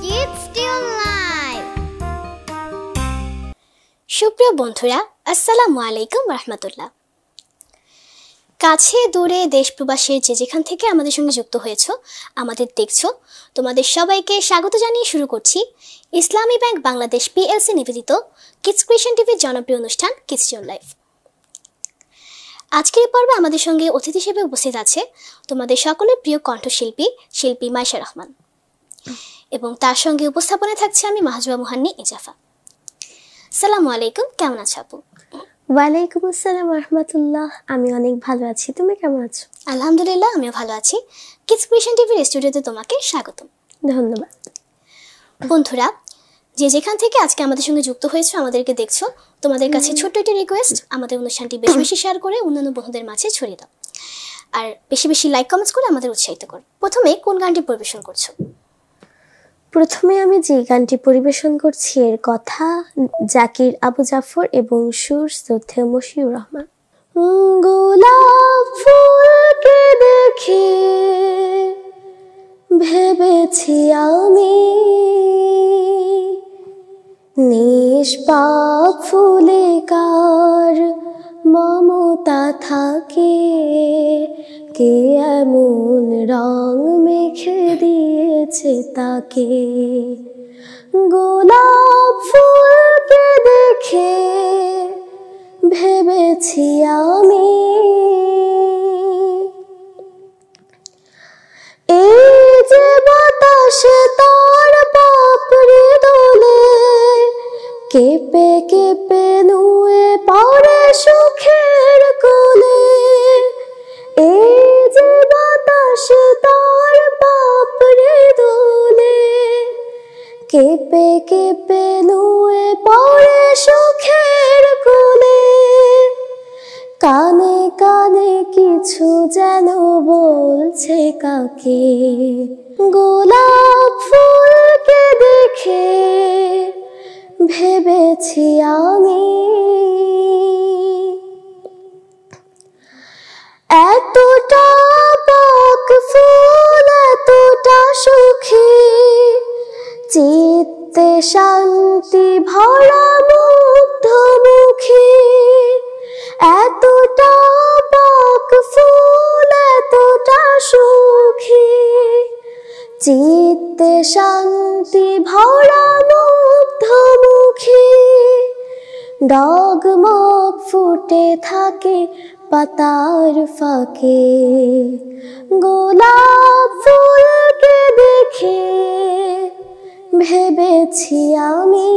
Kids Still Live. সুপ্রিয় বন্ধুরা, আসসালামু আলাইকুম রাহমাতুল্লাহ। কাছে দূরে দেশ প্রবাসের যে যেখান থেকে আমাদের সঙ্গে যুক্ত হয়েছো, আমাদের দেখছো, তোমাদের সবাইকে স্বাগত জানিয়ে শুরু করছি ইসলামী ব্যাংক বাংলাদেশ পিএলসি নিবেদিত কিডস ক্রিয়েশন টিভির জনপ্রিয় অনুষ্ঠান কিডস স্টিল লাইভ। আজকের পর্বে আমাদের সঙ্গে অতিথি হিসেবে উপস্থিত আছে তোমাদের সকলের প্রিয় কণ্ঠশিল্পী শিল্পী মাইশা রহমান, এবং তার সঙ্গে উপস্থাপনায় থাকছে আমি মাহজুবা মুহান্নি ইজাফা। আসসালামু আলাইকুম, কেমন আছো আপু? ওয়ালাইকুম আসসালাম রাহমাতুল্লাহ, আমি অনেক ভালো আছি, তুমি কেমন আছো? আলহামদুলিল্লাহ, আমিও ভালো আছি। কিডস ক্রিয়েশন টিভির স্টুডিওতে তোমাকে স্বাগতম। ধন্যবাদ। বন্ধুরা, যে যেখান থেকে আজকে আমাদের সঙ্গে যুক্ত হয়েছো, আমাদেরকে দেখছো, তোমাদের কাছে ছোট্ট একটি রিকোয়েস্ট, আমাদের অনুষ্ঠানটি বেশি বেশি শেয়ার করে অন্যান্য বন্ধুদের মাঝে ছড়িয়ে দাও, আর বেশি বেশি লাইক কমেন্টস করে আমাদের উৎসাহিত করো। প্রথমে কোন গানটি পরিবেশন করছো? প্রথমে আমি যে গানটি পরিবেশন করছি এর কথা জাকির আবু জাফর এবং সুর শ্রদ্ধেয় মশিউর রহমান। গোলাপ ফুলকে দেখে ভেবেছি আমি নিষ্পাপ ফুলে কার মমতা থাকে, কে এমন রং মেখে দিয়েছে তাকে। গোলাপ ফুলকে দেখে ভেবেছি আমি এই যে বাতাসে তার পাপড়ি দোলে, কেঁপে কেঁপে নুয়ে পড়ে সুখের কোলে। এই যে বাতাসে তার পাপড়ি দোলে, কেঁপে কেঁপে নুয়ে পড়ে সুখের কোলে। কানে কানে কিছু যেন বলছে কাকে, গোলাপ ফুলকে দেখে ভেবেছি আমি এতটা পাক ফুল এতটা সুখী, চিত্তে শান্তি ভরা মুগ্ধ মুখী। এতটা পাক ফুল এতটা সুখী, চিত্তে শান্তি ভরা মুগ্ধ মুখী। ডগমগ ফুটে থাকে পাতার ফাঁকে, গোলাপ ফুলকে দেখে ভেবেছি আমি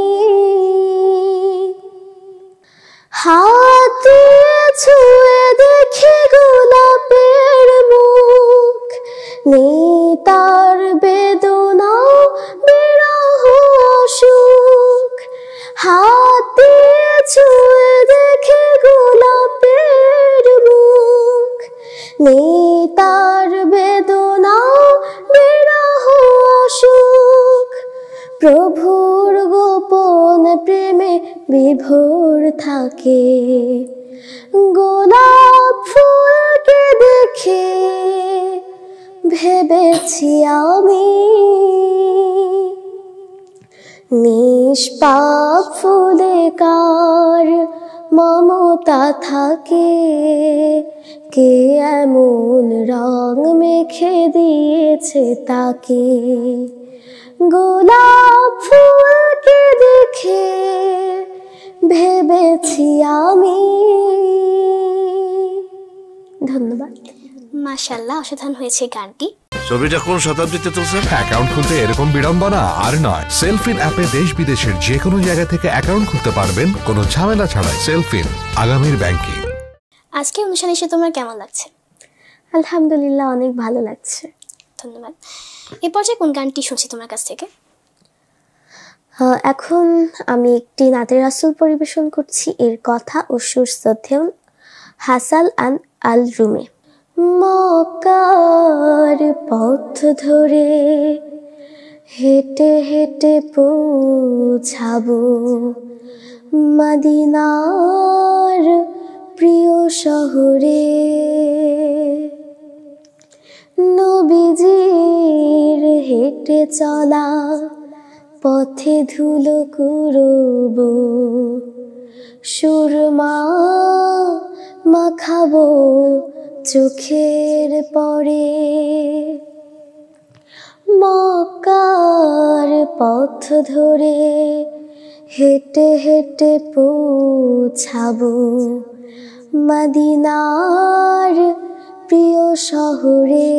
হাত দিয়ে ছুঁয়ে দেখি গোলাপের মুখ, নেই তার বেদনা বিরহ সুখ। হাত দিয়ে ছুঁয়ে দেখি গোলাপের মুখ, নেই তার বেদনা বিরহ সুখ। প্রভুর গোপন প্রেমে বিভোর থাকে, গোলাপ ফুলকে দেখে ভেবেছি আমি নিষ্পাপ ফুলে কার মমতা থাকে, কে এমন রং মেখে দিয়েছে তাকে। গোলাপ ফুলকে দেখে ভেবেছি আমি। ধন্যবাদ। মাশাআল্লাহ, অসাধারণ হয়েছে গানটি। ছবিটা কোন শতাব্দীতে তুলছেন? অ্যাকাউন্ট খুলতে এরকম বিড়ম্বনা আর নয়। সেলফিন অ্যাপে দেশ বিদেশের যে কোনো জায়গা থেকে অ্যাকাউন্ট খুলতে পারবেন কোনো ঝামেলা ছাড়াই। সেলফিন, আগামীর ব্যাংকিং। আজকে অনুষ্ঠানে এসে তোমার কেমন লাগছে? আলহামদুলিল্লাহ, অনেক ভালো লাগছে। ধন্যবাদ। এই পর্যায়ে কোন গানটি শুনছি তোমার কাছ থেকে? এখন আমি একটি নাতে রাসূল পরিবেশন করছি, এর কথা ও সুর শ্রদ্ধেয় হাসান আল রুমে। মক্কার পথ ধরে হেঁটে হেঁটে পৌঁছাবো মদিনার প্রিয় শহরে। নবীজি হেঁটে চলা পথে ধুলো কুড়োব, সুরমা মাখাবো চোখের পরে। মক্কার পথ ধরে হেঁটে হেঁটে পৌঁছাবো মদিনার প্রিয় শহরে।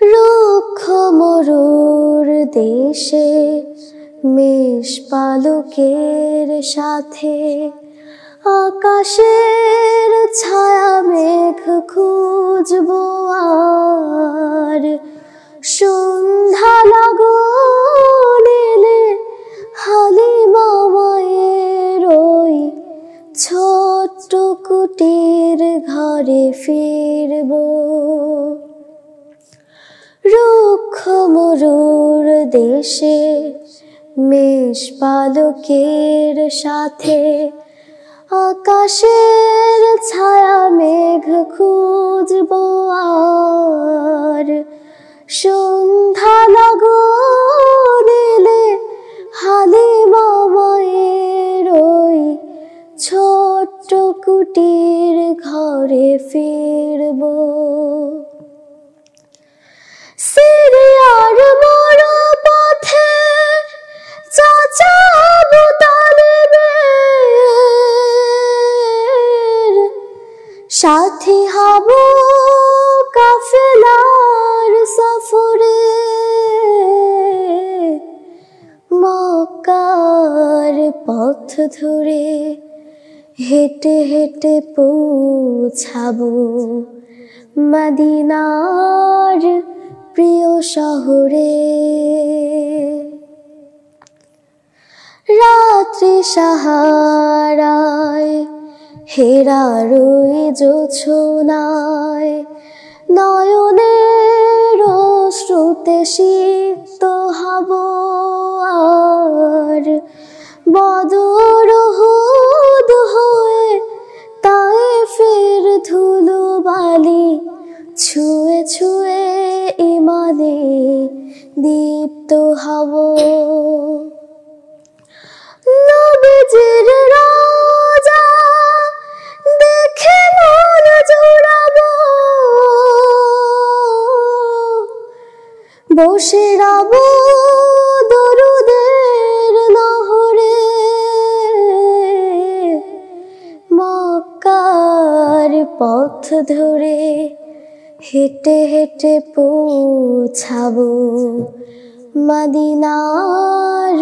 রুক্ষ মরুর দেশে মেষপালকের সাথে আকাশের ছায়া মেঘ খুঁজবো আর। সন্ধ্যা লাগন এলে হালিমা মায়ের ওই ছোট্ট কুটির ঘরে ফিরবো। রুক্ষ মরুর দেশে মেষপালকের সাথে আকাশের ছায়া মেঘ খুঁজবো আর। সন্ধ্যা লাগন এলে হালিমা মায়ের ওই ছোট্ট কুটির ঘরে ফিরবো। সিরিয়ার বড় পথে চাচা আবু তালেবের সাথী হব কাফেলার সফরে। মক্কার পথ ধরে হেঁটে হেঁটে পৌঁছাবো মদিনার প্রিয় শহরে। রাত্রি সাহারায় হেরার ওই জোছনায় নয়নের শ্রুতে সিক্ত হব আর। বদর উহুদ হয়ে তায়েফের ধুলো বালি ছুঁয়ে ছুঁয়ে ইমানে দীপ্ত হব। নবীজির রওজা দেখে মন জুড়াবো, বসে রব দরুদের নহরে। মক্কার পথ ধরে হেঁটে হেঁটে পৌঁছাবো মদিনার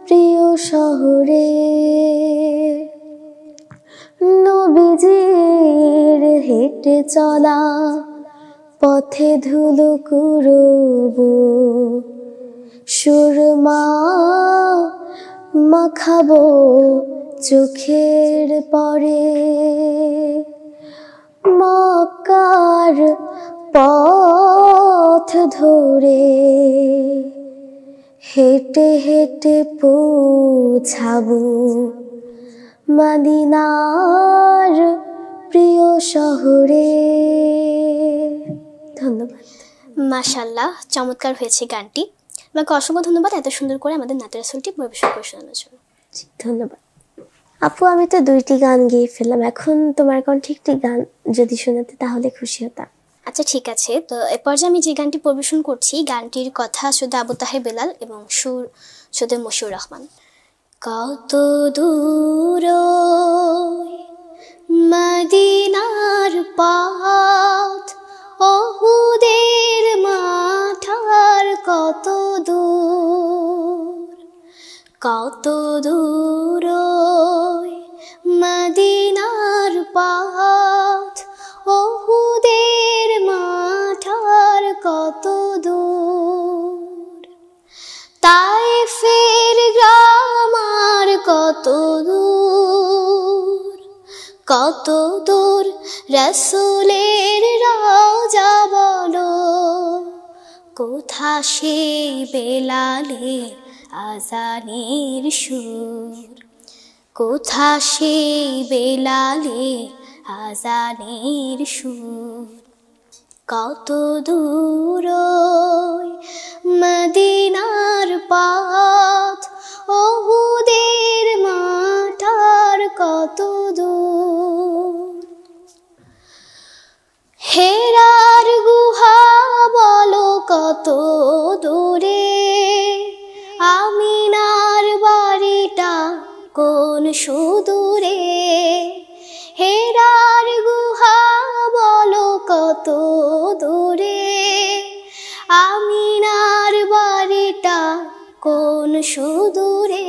প্রিয় শহরে। নবীজির হেঁটে চলা পথে ধুলো কুড়োব, সুরমা মাখাবো চোখের পরে। মক্কার পথ ধরে হেঁটে হেঁটে পৌঁছাবো মদিনার প্রিয় শহরে। ধন্যবাদ। মাশাআল্লাহ, চমৎকার হয়েছে গানটি। তোমাকে অসংখ্য ধন্যবাদ এত সুন্দর করে আমাদের নাতে রাসূলটি পরিবেশন করে শোনানোর জন্য। ধন্যবাদ আপু। আমি তো 2টি গান গেয়ে ফেললাম, এখন তোমার কণ্ঠে একটি গান যদি শোনাতে তাহলে খুশি হতাম। আচ্ছা ঠিক আছে, তো এ পর্যায়ে আমি যে গানটি পরিবেশন করছি গানটির কথা শুধু আবু তাহের বেলাল এবং সুর শুধু মশিউর রহমান। কত দূর মদিনার পথ, উহুদের মাঠার কত দূর, কত দূর মদিনার পথ, উহুদের মাঠার কত দূর। তায়েফের গ্রাম আর কত দূর, কত দূর রাসূলের রওজা বলো, কোথা সেই বেলালের আজানের সুর, কোথা সেই বেলালের আজানের সুর। কত দূর ওই মদিনার পথ, ওহুদের মাঠ আর কত দূর। হেরার গুহা বলো কত দূরে, আমিনার বাড়িটা কোন সুদূরে। হেরার গুহা বলো কত দূরে, আমিনার বাড়িটা কোন সুদূরে।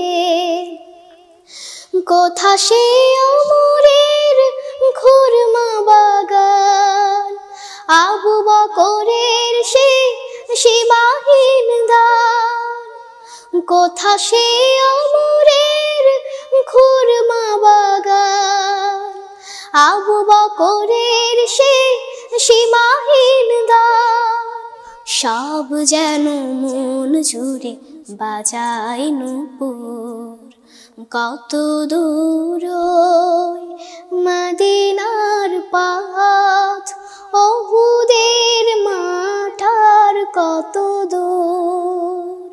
কোথা সে অমরের খুরমা বাগান, আবু বকরের সে সীমাহীন দান। কোথা সে অমরের খুরমা বাগান, আবু বকরের সে সীমাহীন দান। সব যেন মন জুড়ে বাজায় নূপুর, কত দূর ওই মদিনার পথ, ওহুদের মাঠ আর কত দূর।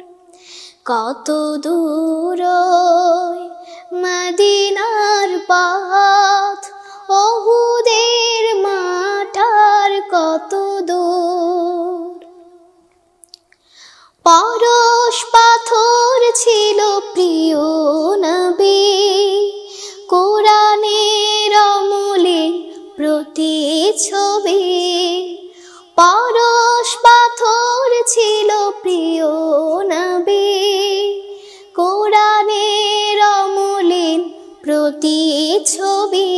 কত দূর ওই মদিনার পথ, ওহুদের মাঠ আর কত দূর। পরশ পাথর ছিল প্রিয় নবী, কোরআনের অমলে প্রতিচ্ছবি। পরশ পাথর ছিল প্রিয় নবী, কোরআনের অমলে প্রতিচ্ছবি।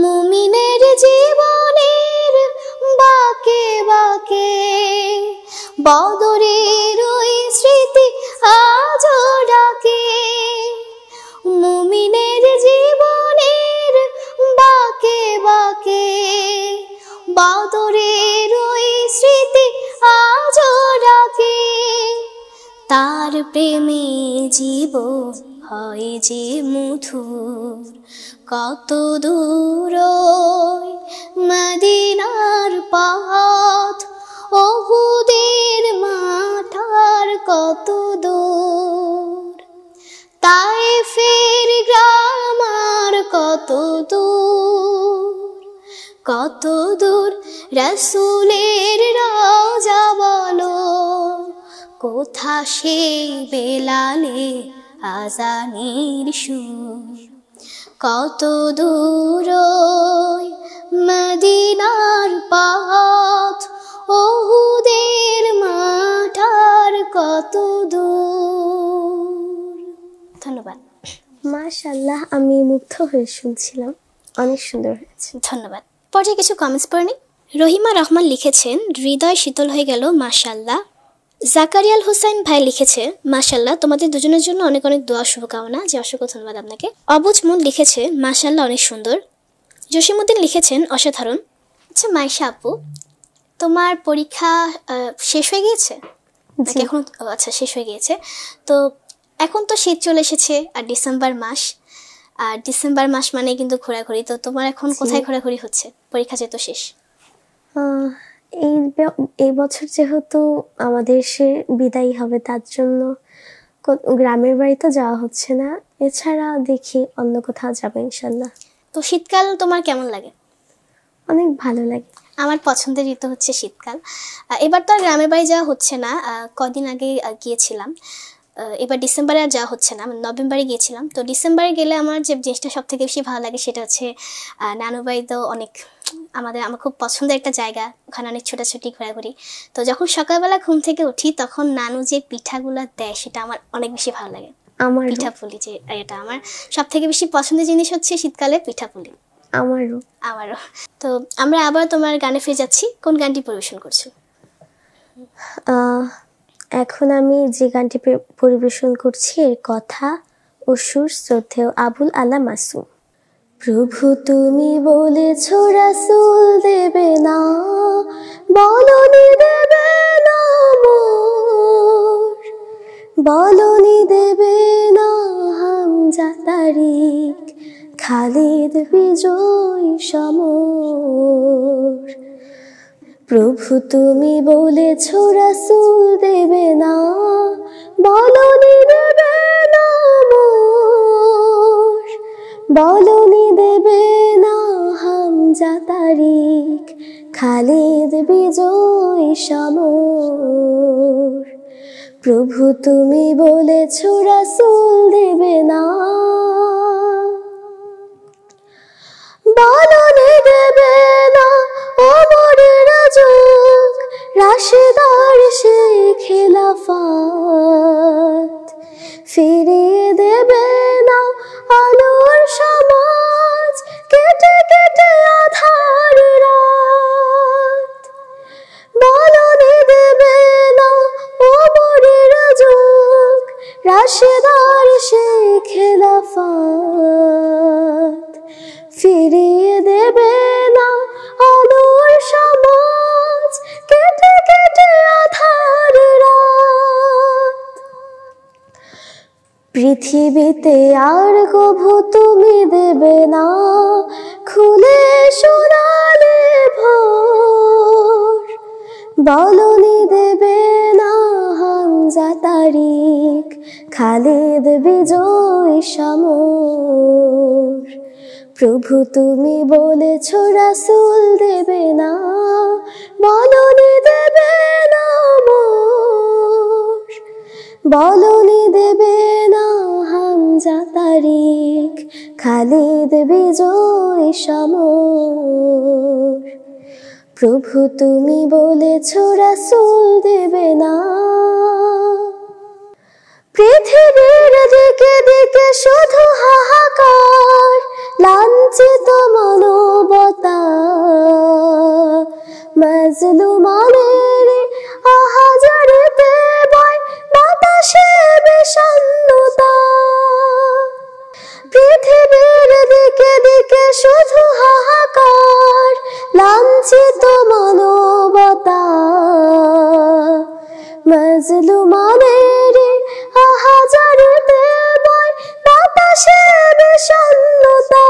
মুমিনের জীবনের বাঁকে বাঁকে বদরের ওই স্মৃতি আজও ডাকে। মুমিনের জীবনের বাঁকে বাঁকে বদরের ওই স্মৃতি আজও ডাকে। তার প্রেমে জীবন হয় যে মধুর, কত দূর ওই মদিনার পথ, ওহুদের মাঠ আর কত দূর। তায়েফের গ্রাম আর কত দূর, কত দূর। রাসূলের রওজা বলো, কোথা সেই বেলালে আজানের সুর, কত দূর ওই মদিনার পথ, ওহুদের মাঠ আর কত দূর। ধন্যবাদ। মাশাআল্লাহ, আমি মুগ্ধ হয়ে শুনছিলাম, অনেক সুন্দর হয়েছে। ধন্যবাদ। পর্যায়ে কিছু কমেন্টস পড়ে নিই। রহিমা রহমান লিখেছেন, হৃদয় শীতল হয়ে গেল, মাশাআল্লাহ। জাকারিয়াল হুসাইন ভাই লিখেছে, মাশাআল্লাহ, তোমাদের দুজনের জন্য অনেক অনেক দোয়া শুভকামনা। যে অসংখ্য ধন্যবাদ আপনাকে। অবুজ মুন লিখেছে, মাশাআল্লাহ, অনেক সুন্দর। জসিমউদ্দিন লিখেছেন, অসাধারণ। আচ্ছা মাইশা আপু, তোমার পরীক্ষা শেষ হয়ে গিয়েছে নাকি এখন? আচ্ছা, শেষ হয়ে গিয়েছে। তো এখন তো শীত চলে এসেছে আর ডিসেম্বর মাস, আর ডিসেম্বর মাস মানে কিন্তু ঘোরাঘুরি। তো তোমার এখন কোথায় ঘোরাঘুরি হচ্ছে, পরীক্ষা যেহেতু শেষ? এই বছর যেহেতু আমাদের সে বিদায় হবে, তার জন্য গ্রামের বাড়িতে যাওয়া হচ্ছে না। এছাড়া দেখি অন্য কোথাও যাবো ইনশাল্লাহ। তো শীতকাল তোমার কেমন লাগে? অনেক ভালো লাগে। আমার পছন্দের ঋতু হচ্ছে শীতকাল। এবার তো আর গ্রামের বাড়ি যাওয়া হচ্ছে না, কদিন আগে গিয়েছিলাম। এবার ডিসেম্বরে আর যাওয়া হচ্ছে না, নভেম্বরে গিয়েছিলাম। তো ডিসেম্বরে গেলে আমার যে জিনিসটা সব থেকে বেশি ভালো লাগে সেটা হচ্ছে নানু বাড়িতে অনেক আমার খুব পছন্দের একটা জায়গা, ওখানে অনেক ছোটাছুটি ঘোরাঘুরি। তো যখন সকালবেলা ঘুম থেকে উঠি তখন নানু যে পিঠাগুলো দেয় সেটা আমার অনেক বেশি ভালো লাগে। আমার পিঠাপুলি, যে এটা আমার সব থেকে বেশি পছন্দের জিনিস হচ্ছে শীতকালে পিঠাপুলি। আমারও। তো আমরা আবার তোমার গানে ফিরে যাচ্ছি। কোন গানটি পরিবেশন করছো? এখন আমি যে গানটি পরিবেশন করছি এর কথা ও সুর শ্রদ্ধেয় আবুল আলা মাসুম। প্রভু তুমি বলেছ রাসূল দেবে না, বলনি দেবে না মোর, বলনি দেবে না হামজা তারিক, খালি খালিদ বিজয় সমর। প্রভু তুমি বলেছ রাসূল দেবে না, বলনি দেবে না মোর, বলনি দেবে না হামজা তারিক, খালিদ বিজয় সমর। প্রভু তুমি বলেছ রাসূল দেবে না, বলনি দেবে না ওমরের যুগ, রাশেদার সেই খেলাফত। ফিরিয়ে দেবে না আলোর সমাজ, কেটে কেটে আধার রাত। বলনি দেবে না ওমরের যুগ, রাশেদার সেই খেলাফত। ফিরিয়ে দেবে না আলোর সমাজ, কেটে কেটে আধার রাত। পৃথিবীতে আর কভু তুমি দেবে না খুলে সোনালে ভোর, বলনি দেবে না হামজা তারিক, খালিদ বিজয় সমর। প্রভু তুমি বলেছ রাসূল দেবে না, বলনি দেবে না মোর, বলনি দেবে না হামজা তারিক, খালিদ বিজয় সমর। প্রভু তুমি বলেছ রাসূল দেবে না। পৃথিবীর দিকে দিকে শুধু হাহাকার, লাঞ্ছিত মানবতা, মাজলুমানের আহাজারিতে বয় বাতাসে বিষণ্ণতা। পৃথিবীর দিকে দিকে শুধু হাহাকার, লাঞ্ছিত মানবতা, মাজলুমানের আহাজারিতে বয় বাতাসে বিষণ্ণতা।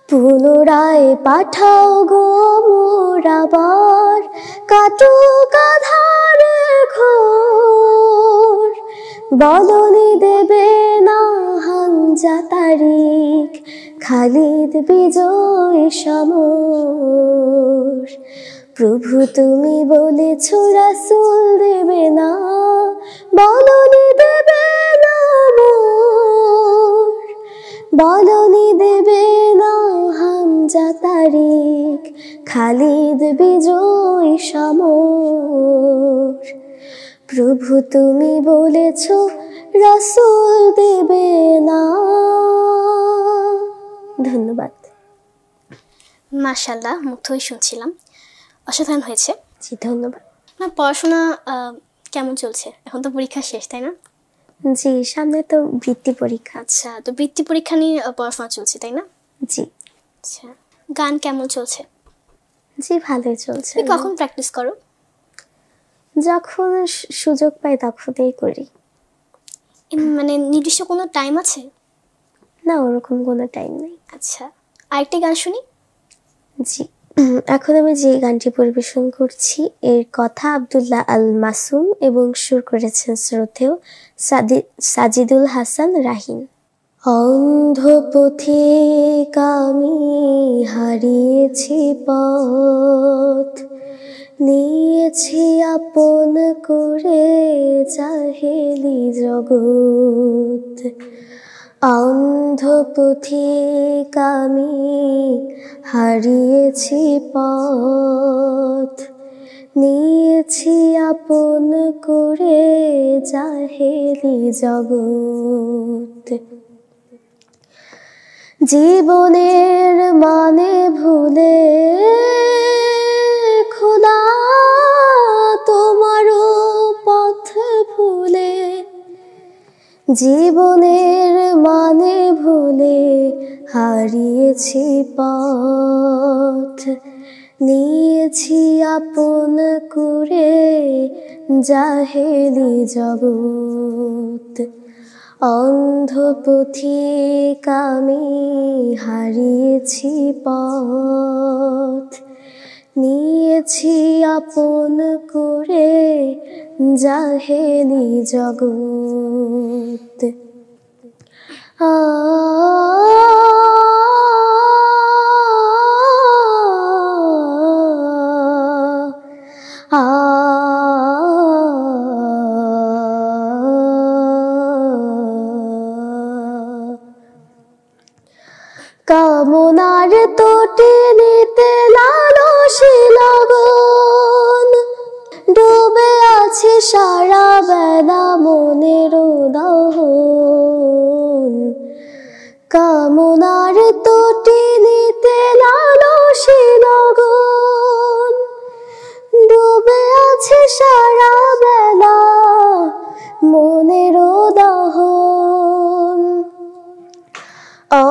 পুনরায় পাঠাও গো মোর আবার, কাটুক আধারের ঘোর, বলনি দেবে না হামজা তারিক, খালিদ বিজয় সমর। প্রভু তুমি বলেছ রাসূল দেবে না, বলনি দেবে না মোর, বলনি দেবে না হামজা তারিক, খালিদ বিজয় সমর। প্রভু তুমি বলেছ রাসূল দেবে না। ধন্যবাদ। মাশাআল্লাহ, মুগ্ধ হয়ে শুনছিলাম, অসাধারণ হয়েছে। জি ধন্যবাদ। না, পড়াশোনা কেমন চলছে? এখন তো পরীক্ষা শেষ, তাই না? জি, সামনে তো বৃত্তি পরীক্ষা। আচ্ছা, তো বৃত্তি পরীক্ষা নিয়ে পড়াশোনা চলছে, তাই না? জি। আচ্ছা, গান কেমন চলছে? জি ভালোই চলছে। তুমি কখন প্র্যাকটিস করো? যখন সুযোগ পাই তখনই করি। মানে নির্দিষ্ট কোনো টাইম আছে? না, ওরকম কোনো টাইম নেই। আচ্ছা, আরেকটি গান শুনি। জি, এখন আমি যে গানটি পরিবেশন করছি এর কথা আব্দুল্লাহ আল মাসুম এবং সুর করেছেন শ্রদ্ধেয় সাজিদুল হাসান রাহিন। অন্ধ পথিক আমি হারিয়েছি পথ, নিয়েছি আপন করে জাহেলি জগৎ। অন্ধ পথিক আমি হারিয়েছি পথ, নিয়েছি আপন করে জাহেলি জগৎ। জীবনের মানে ভুলে খোদা তোমারও পথ ভুলে, জীবনের মানে ভুলে হারিয়েছি পথ, নিয়েছি আপন করে জাহেলি জগৎ। অন্ধ পথিক আমি হারিয়েছি পথ, নিয়েছি আপন করে জাহেলি জগৎ। কামনার তোটে নিতে লালসি লগন, ডুবে আছে সারা বেলা মনের দহন। কামনার তোটে নিতে লালসি লগন, ডুবে আছে সারা বেলা মনের দহন।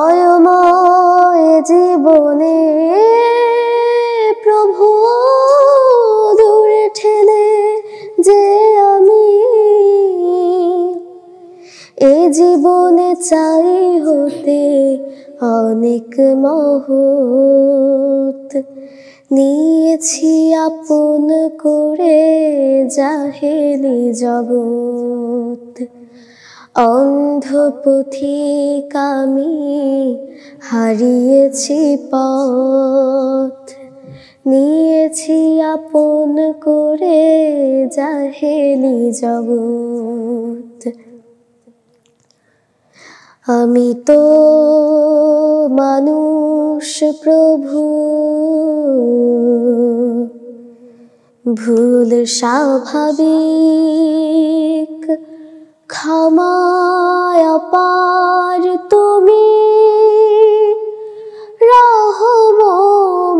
অয়ময় জীবনে প্রভু দূরে ঠেলে যে আমি, এ জীবনে চাই হতে অনেক মহৎ, নিয়েছি আপন করে জাহেলি জগৎ। অন্ধ পথিক আমি হারিয়েছি পথ, নিয়েছি আপন করে জাহেলি জগৎ। আমি তো মানুষ প্রভু, ভুল স্বাভাবিক, ক্ষমায় অপার তুমি, রহম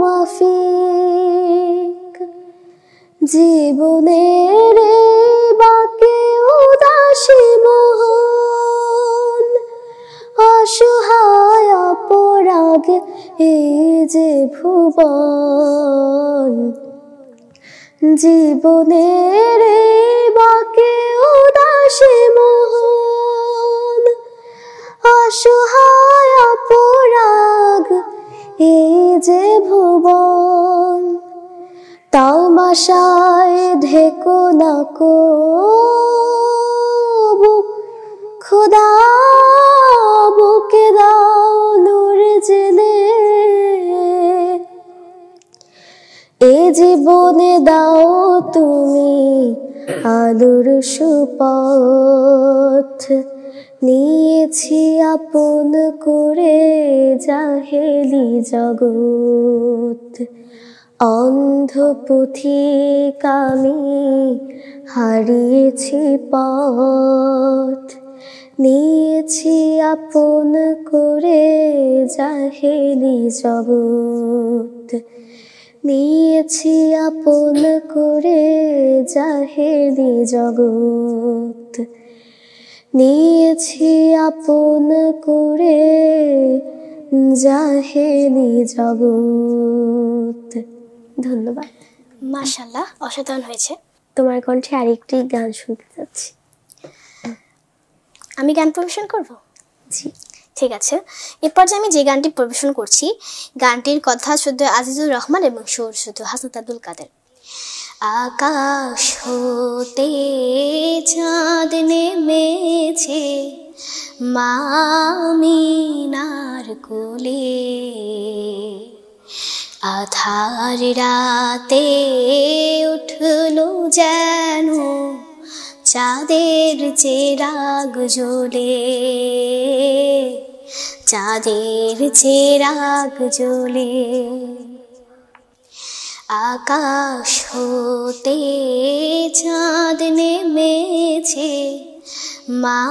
মাফিক। জীবনের বাকে উদাসী মোহন, অসহায় অপরাগ এই যে ভুবন। জীবনের বাকে উদাসী মোহন, অসহায় অপরাগ এই যে ভুবন। তামাশায় ঢেকো না কো খোদা, বুকে দাও নূর জেলে, এ জীবনে দাও তুমি আলোর সুপথ। নিয়েছি আপন করে জাহেলি জগৎ। অন্ধ পথিক আমি হারিয়েছি পথ, নিয়েছি আপন করে জাহেলি জগৎ। নিয়েছি আপন করে জাহেলি জগৎ। নিয়েছি আপন করে জাহেলি জগৎ। ধন্যবাদ। মাশাআল্লাহ, অসাধারণ হয়েছে। তোমার কণ্ঠে আরেকটি গান শুনতে যাচ্ছি। আমি গান পরিবেশন করব? জি ঠিক আছে। এরপর যে আমি যে গানটি পরিবেশন করছি, গানটির কথা শুদ্ধ আজিজুর রহমান এবং সুর শুদ্ধ হাসনাত আব্দুল কাদের। আকাশ হতে চাঁদ নেমেছে মা আমিনার কোলে, আধার রাতে উঠলো যেন চাঁদের চেরাগ জ্বলে, চাঁদের চেরাগ জ্বলে। আকাশ হতে চাঁদ নেমেছে মা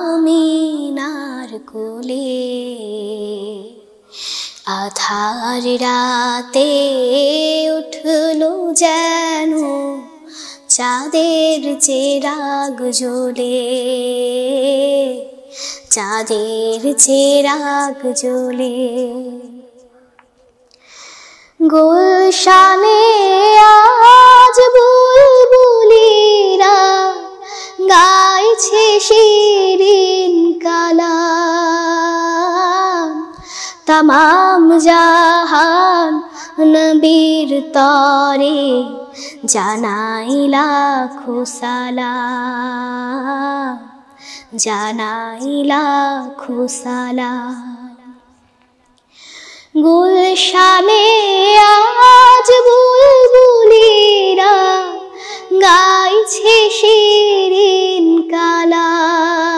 আমিনার কোলে, আধার রাতে উঠলো যেন চাঁদের চেরাগ জ্বলে, চাঁদের চেরাগ জ্বলে। গুলশানে আজ বুলবুলিরা গাইছে শিরিন तमाम জাহান নবীর তরে জানাই লাখো সালাম, জানাই লাখো সালাম। গুলশানে আজ বুলবুলিরা গাইছে শিরিন কালাম,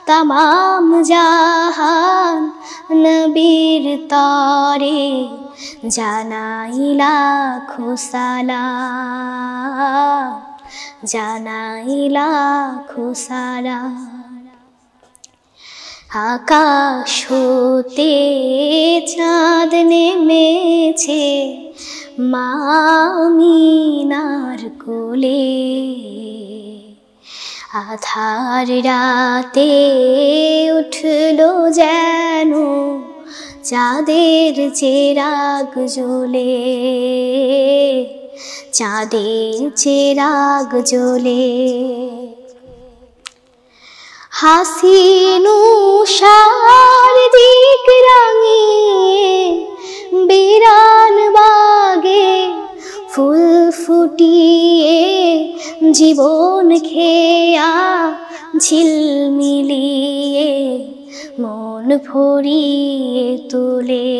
तमाम জাহান নবীর তরে জানাই লাখো সালাম, জানাই লাখো সালাম। আকাশ হতে চাঁদ নেমেছে মা আমিনার কোলে, আধার রাতে উঠলো যেন চাঁদের চেরাগ জ্বলে, চাঁদের চেরাগ জ্বলে। হাসিন উষার দিক রাঙিয়ে বিরান বাগে ফুল ফুটিয়ে জীবন খেয়া ঝিলমিলিয়ে মন ভরিয়ে তোলে,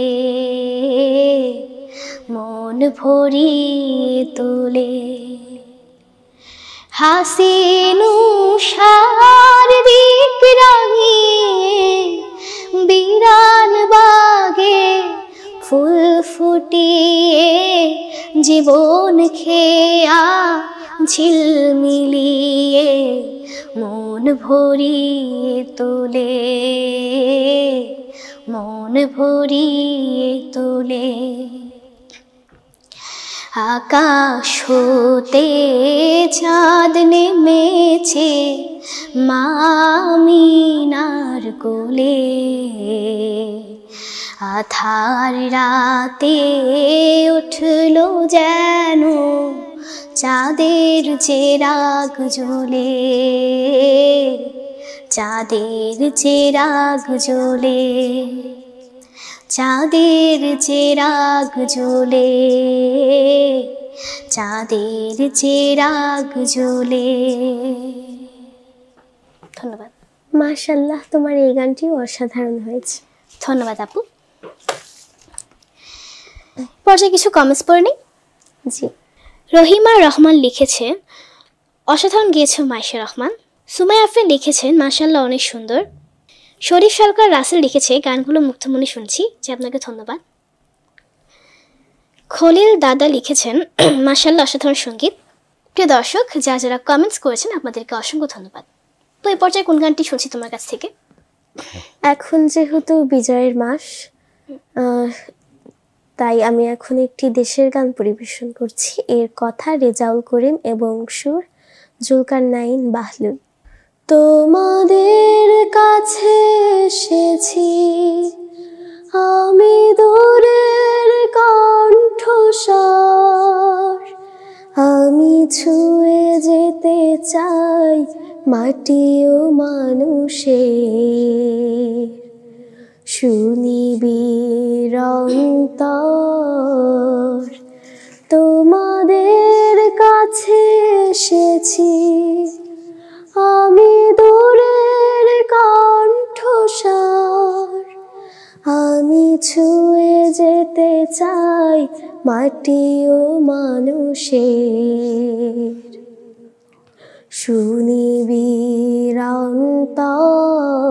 মন ভরিয়ে তোলে। হাসিন উষার দিক রাঙিয়ে বিরান বাগে ফুল ফুটিয়ে জীবন খেয়া ঝিলমিলিয়ে মন ভরিয়ে তোলে, মন ভরিয়ে তোলে। আকাশ হতে চাঁদ নেমেছে মা আমিনার কোলে, আধার রাতে উঠলো যেন চাঁদের চেরাগ জ্বলে, চাঁদের চেরাগ জ্বলে, চাঁদের চেরাগ জ্বলে, চাঁদের চেরাগ জ্বলে। ধন্যবাদ। মাশাআল্লাহ, তোমার এই গানটি অসাধারণ হয়েছে। ধন্যবাদ আপু। পর্যায়ে কিছু কমেন্টস পড়ে নিই। জি। রহিমা রহমান লিখেছে অসাধারণ গেয়েছে মাইশা রহমান। সুমাইয়া আফরিন লিখেছেন মাশাআল্লাহ অনেক সুন্দর। শরীফ সরকার রাসেল লিখেছে গানগুলো মুগ্ধমনে শুনছি, যে আপনাকে ধন্যবাদ। খলিল দাদা লিখেছেন মাশাআল্লাহ অসাধারণ সঙ্গীত। প্রিয় দর্শক, যারা কমেন্টস করেছেন আপনাদেরকে অসংখ্য ধন্যবাদ। তো এই পর্যায়ে কোন গানটি শুনছি তোমার কাছ থেকে? এখন যেহেতু বিজয়ের মাস, তাই আমি এখন একটি দেশের গান পরিবেশন করছি। এর কথা রেজাউল করিম এবং সুর জুলকারনাইন বাহলুল। তোমাদের কাছে এসেছি আমি দূরের কণ্ঠস্বর, আমি ছুঁয়ে যেতে চাই মাটি ও মানুষের সুনিবিড় অন্তর। তোমাদের কাছে এসেছি আমি দূরের কণ্ঠস্বর, আমি ছুঁয়ে যেতে চাই মাটি ও মানুষের সুনিবিড় অন্তর।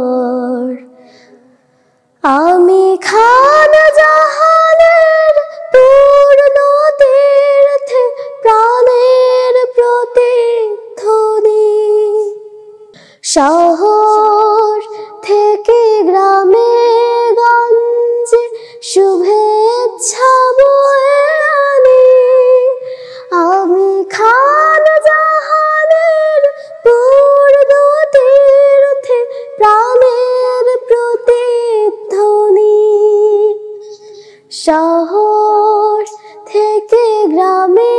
আমি খানা জাহানের পূর্ণ তীর্থে প্রাণের প্রতিধ্বনি, শহর থেকে গ্রামে গঞ্জে শুভেচ্ছা বয়ে আনি। আমি খানা জাহানের পূর্ণ তীর্থে প্রাণের প্রতিধ্বনি, শহর থেকে গ্রামে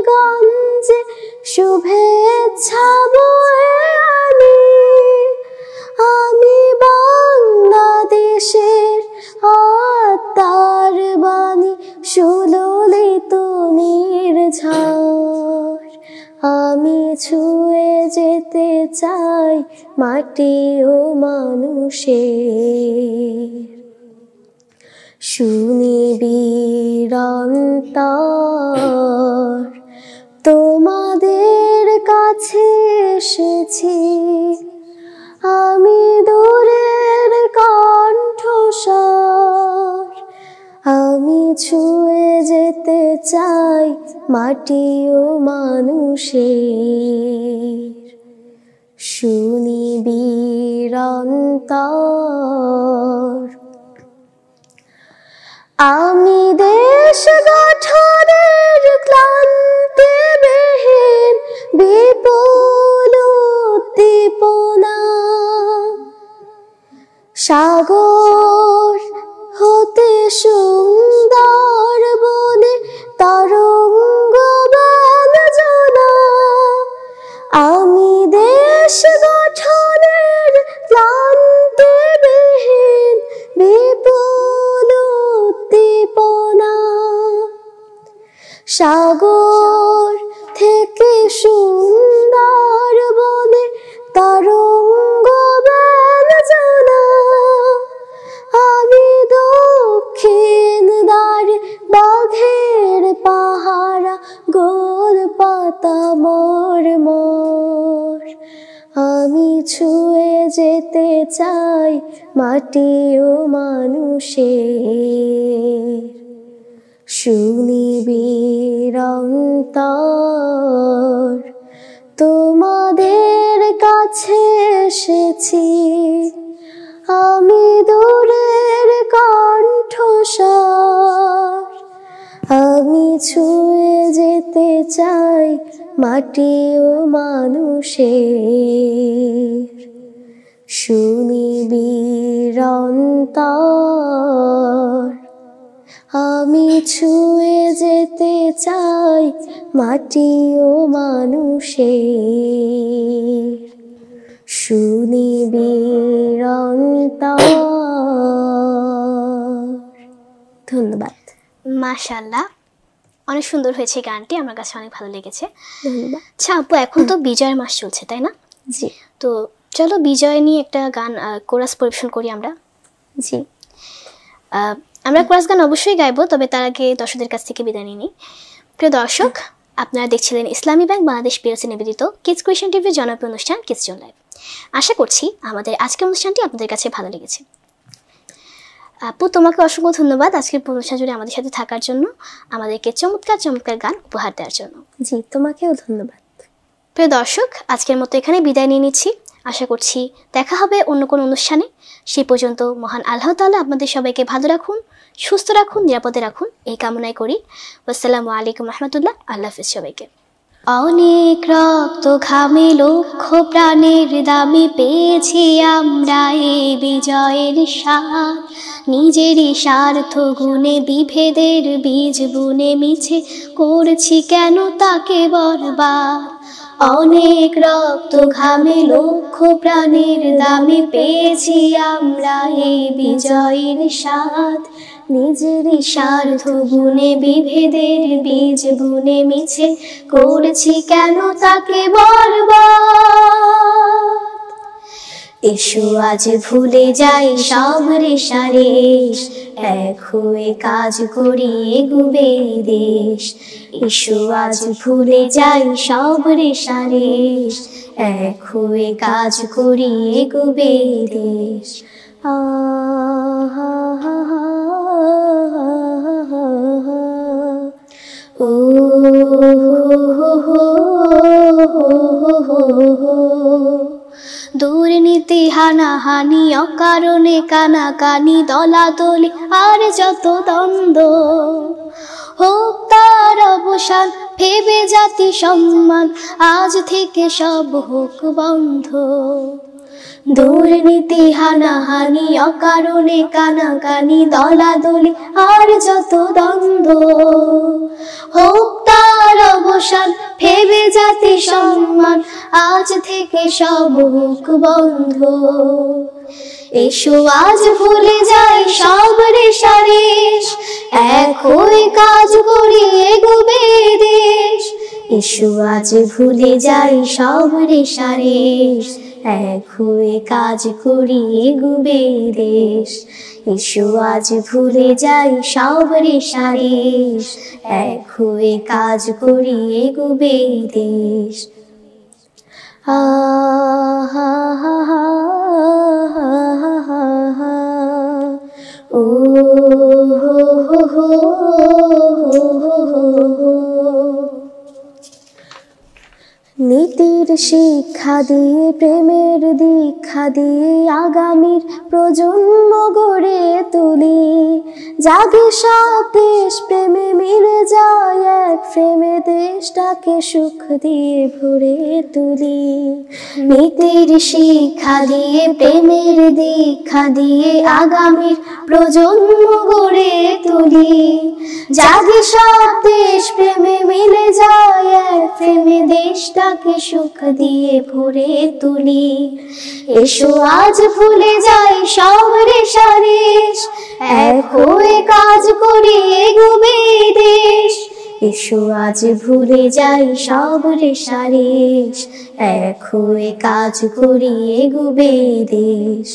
গঞ্জে শুভেচ্ছা বয়ে আনি। আমি বাংলাদেশে চাই মাটি ও মানুষের। সুনিবিড় অন্তর তোমাদের কাছে এসেছি, আমি দূরের কণ্ঠস্বর, আমি ছুঁয়ে যেতে চাই মাটি ও মানুষের। সুনিবিড় অন্তর আমি দেশ গঠনের ক্লান্তিবিহীন বিপুল উদ্দীপনা, সাগর হতে সুন্দর বনে তরঙ্গ ব্যঞ্জনা। আমি দেশ গঠনের ক্লান্তিবিহীন বিপুল উদ্দীপনা, সাগর থেকে সুন্দর বনে তরঙ্গ ব্যঞ্জনা। আমি দক্ষিণ দ্বারে বাঘের পাহারা, গোল পাতা মোর মোর, আমি ছুঁয়ে যেতে চাই মাটি ও মানুষের। সুনিবিড় অন্তর তোমাদের কাছে এসেছি, আমি দূরের কণ্ঠস্বর, আমি ছুঁয়ে যেতে চাই মাটি ও মানুষের। সুনিবিড় অন্তর আমি ছুঁয়ে যেতে চাই মাটি ও মানুষের। সুনিবিড় অন্তর। ধন্যবাদ। মাশাআল্লাহ, অনেক সুন্দর হয়েছে গানটি, আমার কাছে অনেক ভালো লেগেছে। ধন্যবাদ। আচ্ছা আপু, এখন তো বিজয়ের মাস চলছে তাই না? জি। তো চলো বিজয় নিয়ে একটা গান কোরাস পরিবেশন করি আমরা। জি। আমরা কোরাস গান অবশ্যই গাইবো, তবে তার আগে দর্শকদের কাছ থেকে বিদায় নিই। প্রিয় দর্শক, আপনারা দেখছিলেন ইসলামী ব্যাংক বাংলাদেশ পিএলসি নিবেদিত কিডস কুয়েশন টিভির জনপ্রিয় অনুষ্ঠান কিডস জোন লাইভ। আশা করছি আমাদের আজকের অনুষ্ঠানটি আপনাদের কাছে ভালো লেগেছে। আপু, তোমাকে অসংখ্য ধন্যবাদ আজকের অনুষ্ঠান জুড়ে আমাদের সাথে থাকার জন্য, আমাদেরকে চমৎকার চমৎকার গান উপহার দেওয়ার জন্য। জি, তোমাকেও ধন্যবাদ। প্রিয় দর্শক, আজকের মতো এখানে বিদায় নিয়ে নিচ্ছি। আশা করছি দেখা হবে অন্য কোনো অনুষ্ঠানে। সেই পর্যন্ত মহান আল্লাহ তাআলা আপনাদের সবাইকে ভালো রাখুন, সুস্থ রাখুন, নিরাপদে রাখুন, এই কামনাই করি। আসসালামু আলাইকুম রহমতুল্লাহ। আল্লাহ হাফেজ সবাইকে। অনেক রক্ত ঘামে লক্ষ প্রাণের দামে পেয়েছি আমরা এই বিজয়ের স্বাদ। নিজেরই স্বার্থ গুণে বিভেদের বীজ বুনে মিছে করছি কেন তাকে বরবাদ। অনেক রক্ত ঘামে লক্ষ প্রাণের দামে পেয়েছি আমরা এই বিজয়ের স্বাদ। নিজেরই স্বার্থ গুণে বিভেদের বীজ বুনে মিছে করছি কেন তাকে বরবাদ। এসো আজ ভুলে যাই সব রেশারেশ, এক হয়ে কাজ করি এগুবে দেশ। এসো আজ ভুলে যাই সব রেশারেশ, এক হয়ে কাজ করি এগুবে দেশ। ও দুর্নীতি হানাহানি অকারণে কানাকানি দলাদলি আর যত দ্বন্দ্ব হোক তার অবসান, ভেবে জাতি সম্মান আজ থেকে সব হোক বন্ধ। দুর্নীতি হানাহানি অকারণে কানাকানি দলাদলি আর যত দ্বন্দ্ব হোক তার অবসান, ভেবে জাতি সম্মান আজ থেকে সব হোক বন্ধ। এসো আজ ভুলে যাই সব রেশারেশ, এক হয়ে কাজ করি এগোবে দেশ। এসো আজ ভুলে যাই সব রেশারেশ, এক হয়ে কাজ করি এগুবে দেশ। এসো আজ ভুলে যাই সব রেশারেশ, এক হয়ে কাজ করি এগুবে দেশ। আ হা হা হা হা হা হা, ও হো হো হো হো হো। নীতির শিক্ষা দিয়ে প্রেমের দীক্ষা দিয়ে আগামীর প্রজন্ম গড়ে তুলি, জাগে সব দেশ প্রেমে মিলে যায় এক প্রেমে, দেশটাকে সুখ দিয়ে ভরে তুলি। নীতির শিক্ষা দিয়ে প্রেমের দীক্ষা দিয়ে আগামীর প্রজন্ম গড়ে তুলি, জাগে সব দেশ প্রেমে মিলে যায় এক প্রেমে, দেশটাকে সুখ দিয়ে ভরে তুলি। এসো আজ ভুলে যাই সব রেশারেশ, এক হয়ে কাজ করি এগোবে দেশ। এসো আজ ভুলে যাই সব রেশারেশ, এক হয়ে কাজ করি এগোবে দেশ।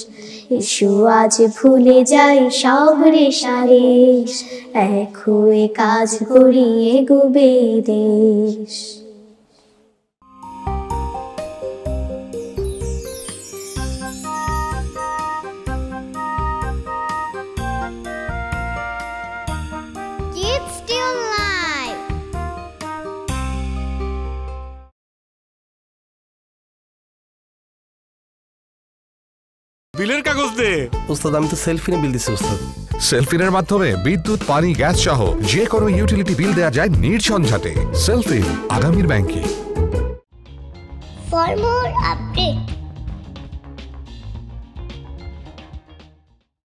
এসো আজ ভুলে যাই সব রেশারেশ, এক হয়ে কাজ করি এগোবে দেশ। Kids Still Live. বিলের কাগজ দে। ওস্তাদ আমি তো সেলফি বিল দিছি ওস্তাদ। সেলফিনের মাধ্যমে বিদ্যুৎ, পানি, গ্যাস সহ যে কোনো ইউটিলিটি বিল দেওয়া যায় নির্ঝঞ্ঝাটে। সেলফিন, আগামীর ব্যাংকে। For more updates,